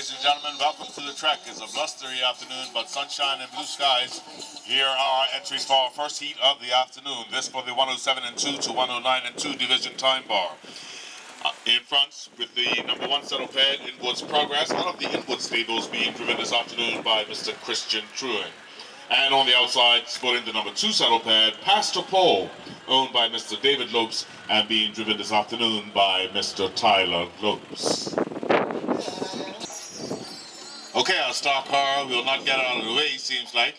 ladies and gentlemen, welcome to the track. It's a blustery afternoon, but sunshine and blue skies. Here are our entries for our first heat of the afternoon. This for the 107 and 2 to 109 and 2 division time bar. In front with the number 1 saddle pad, Inwood's Progress, out of the Inwood stables, being driven this afternoon by Mr. Christian Truin. And on the outside, sporting the number 2 saddle pad, Pastor Paul, owned by Mr. David Lopes, and being driven this afternoon by Mr. Tyler Lopes. Okay, our star car will not get out of the way, seems like.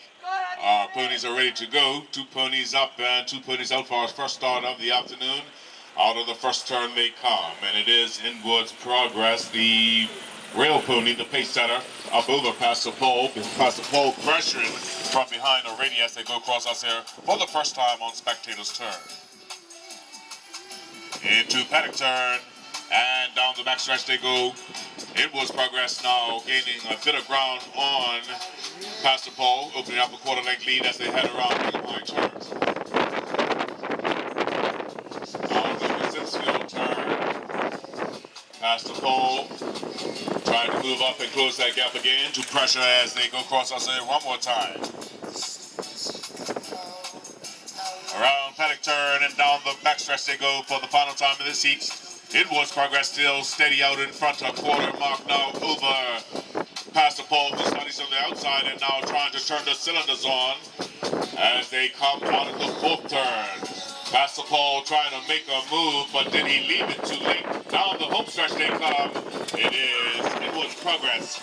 Our ponies are ready to go. 2 ponies up and 2 ponies out for our first start of the afternoon. Out of the first turn they come, and it is Inwood's Progress, the rail pony, the pace setter, up over Pastor Paul. Pastor Paul pressuring from behind already as they go across us here for the first time on spectators' turn. Into paddock turn, and down the backstretch they go. Inwood's Progress now gaining a bit of ground on Pastor Paul, opening up a quarter-length lead as they head around the high turns. On the Zinsfield turn, Pastor Paul trying to move up and close that gap again to pressure as they go across us here one more time. Around paddock turn and down the backstretch they go for the final time in this heat. Inwood's Progress still steady out in front, a quarter mark now over Pastor Paul, who studies on the outside and now trying to turn the cylinders on as they come out of the 4th turn. Pastor Paul trying to make a move, but did he leave it too late? Down the home stretch they come. It is Inwood's Progress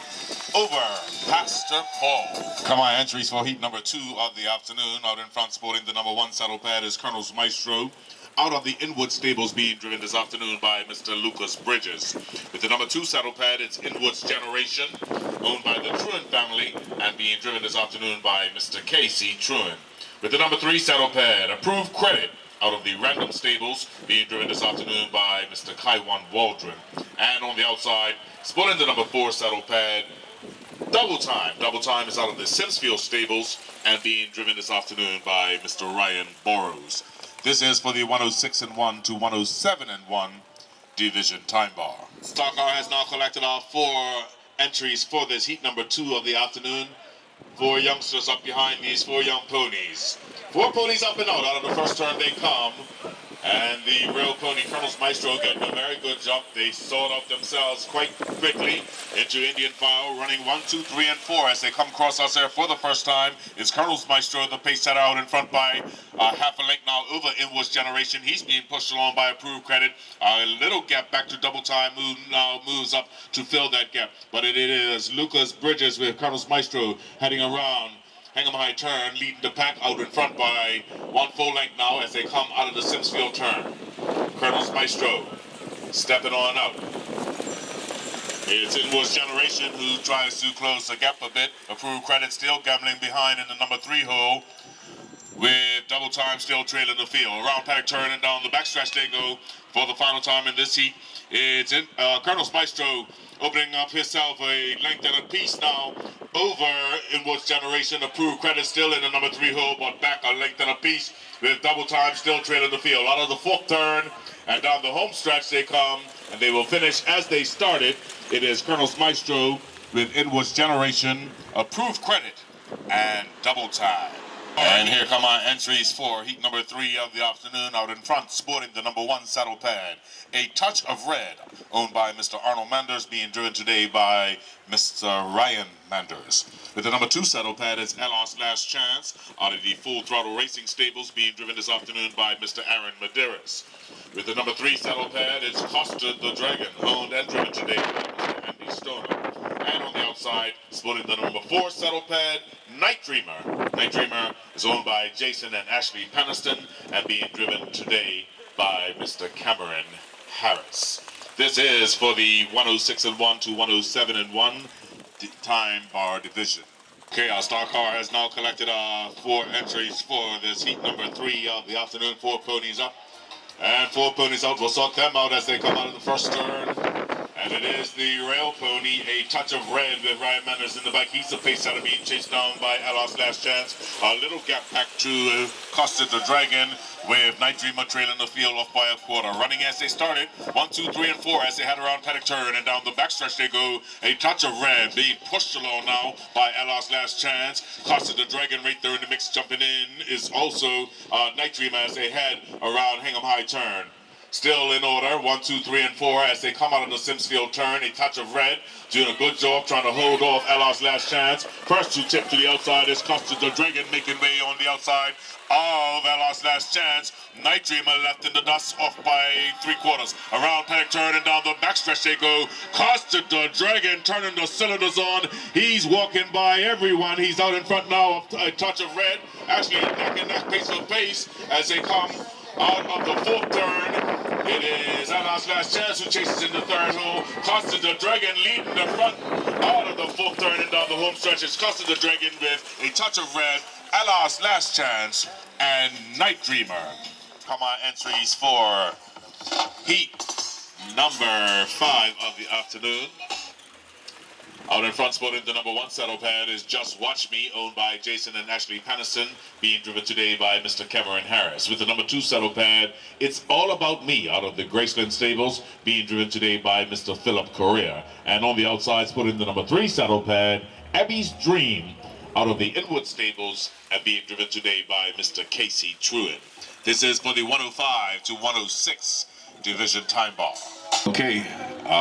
over Pastor Paul. Come on, entries for heat number 2 of the afternoon. Out in front sporting the number 1 saddle pad is Colonel's Maestro. Out of the Inwood stables being driven this afternoon by Mr. Lucas Bridges. With the number 2 saddle pad, it's Inwood's Generation, owned by the Truin family, and being driven this afternoon by Mr. Casey Truin. With the number 3 saddle pad, Approved Credit, out of the Random stables, being driven this afternoon by Mr. Kaiwan Waldron. And on the outside, sporting the number 4 saddle pad, Double Time. Double Time is out of the Simsfield stables and being driven this afternoon by Mr. Ryan Burrows. This is for the 106 and 1 to 107 and 1 division time bar. Star Car has now collected our 4 entries for this heat number 2 of the afternoon. 4 youngsters up behind these 4 young ponies. 4 ponies up and out of the first turn they come. And the rail pony, Colonel's Maestro, getting a very good jump. They sort out themselves quite quickly into Indian file, running 1, 2, 3, and 4 as they come across us there for the first time. It's Colonel's Maestro, the pace setter, out in front by half a length now over Inwood's Generation. He's being pushed along by Approved Credit. A little gap back to Double Time, who now moves up to fill that gap. But it is Lucas Bridges with Colonel's Maestro heading around. Hang'em High turn, leading the pack out in front by 1 full length now as they come out of the Simsfield turn. Colonel's Maestro stepping on out. It's Inwood's Generation who tries to close the gap a bit. Approved Credit still gambling behind in the number 3 hole, with Double Time still trailing the field. Around paddock turn and down the backstretch they go for the final time in this heat. It's Colonel's Maestro opening up himself a length and a piece now over Inwood's Generation. Approved Credit still in the number 3 hole, but back a length and a piece with Double Time still trailing the field. Out of the 4th turn and down the home stretch they come, and they will finish as they started. It is Colonel's Maestro with Inwood's Generation, Approved Credit, and Double Time. And here come our entries for heat number 3 of the afternoon. Out in front, sporting the number 1 saddle pad, A Touch of Red, owned by Mr. Arnold Manders, being driven today by Mr. Ryan Manders. With the number 2 saddle pad, it's Elos Last Chance, out of the Full Throttle Racing stables, being driven this afternoon by Mr. Aaron Medeiros. With the number 3 saddle pad, it's Costa the Dragon, owned and driven today by Mr. Andy Stoner. And on the outside, sporting the number 4 saddle pad, Night Dreamer. Night Dreamer is owned by Jason and Ashley Paniston and being driven today by Mr. Cameron Harris. This is for the 106 and 1 to 107 and 1 time bar division. Okay, our star car has now collected 4 entries for this heat number 3 of the afternoon. 4 ponies up and 4 ponies out. We'll sort them out as they come out of the first turn. And it is the rail pony, a touch of red with Ryan Manners in the back. He's the pace setter being chased down by Allah's Last Chance. A little gap back to Costa the Dragon with Night Dreamer trailing the field off by a quarter. Running as they started, 1, 2, 3, and 4 as they head around paddock turn, and down the backstretch they go. A touch of red being pushed along now by Allah's Last Chance. Costa the Dragon right there in the mix jumping in is also Night Dreamer as they head around Hingham High turn. Still in order, 1, 2, 3, and 4 as they come out of the Simsfield turn. A touch of red, doing a good job trying to hold off Allah's Last Chance. First to tip to the outside is Costa the Dragon making way on the outside of Allah's Last Chance. Night Dreamer left in the dust off by 3/4. Around paddock turn and down the backstretch they go. Costa the Dragon turning the cylinders on. He's walking by everyone. He's out in front now of a touch of red. Actually neck and neck, pace for pace as they come out of the 4th turn. It is Allah's Last Chance who chases in the 3rd hole. Costa the Dragon leading the front out of the 4th turn and down the home stretch. It's Costa the Dragon with a touch of red, Allah's Last Chance, and Night Dreamer. Come on, entries for heat number 5 of the afternoon. Out in front, sporting the number 1 saddle pad is Just Watch Me, owned by Jason and Ashley Pennison, being driven today by Mr. Cameron Harris. With the number 2 saddle pad, It's All About Me, out of the Graceland Stables, being driven today by Mr. Philip Correa. And on the outside, sporting the number 3 saddle pad, Abby's Dream, out of the Inwood Stables, and being driven today by Mr. Casey Truitt. This is for the 105 to 106 division time bar. Okay,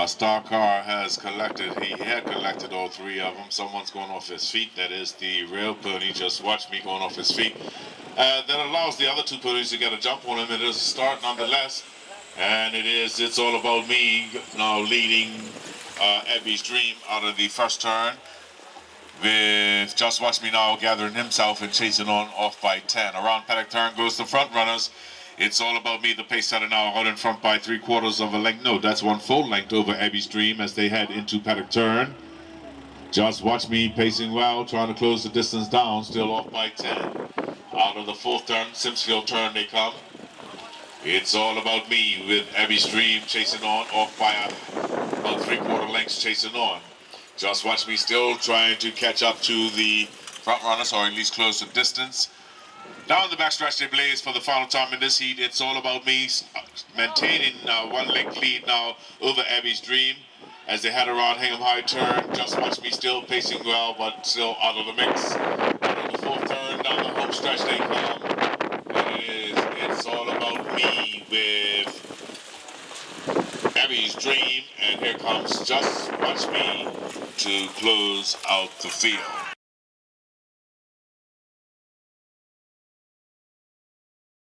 Star Car has collected, he had collected all 3 of them. Someone's going off his feet. That is the rail pony, Just Watch Me, going off his feet. That allows the other 2 ponies to get a jump on him. It is a start nonetheless. And it is It's All About Me now leading Abby's Dream out of the 1st turn, with Just Watch Me now gathering himself and chasing on off by 10. Around paddock turn goes the front runners. It's All About Me, the pace setter now out in front by 3/4 of a length. No, that's 1 full length over Abby's Dream as they head into paddock turn. Just Watch Me pacing well, trying to close the distance down, still off by 10. Out of the 4th turn, Simsfield turn they come. It's All About Me with Abby's Dream chasing on, off by about 3/4 lengths chasing on. Just Watch Me still trying to catch up to the front runners, or at least close the distance. Down the backstretch they blaze for the final time in this heat. It's All About Me maintaining 1 length lead now over Abby's Dream as they head around Hingham High turn. Just Watch Me still pacing well, but still out of the mix. Out of the 4th turn, down the home stretch they come. It is It's All About Me with Abby's Dream, and here comes Just Watch Me to close out the field.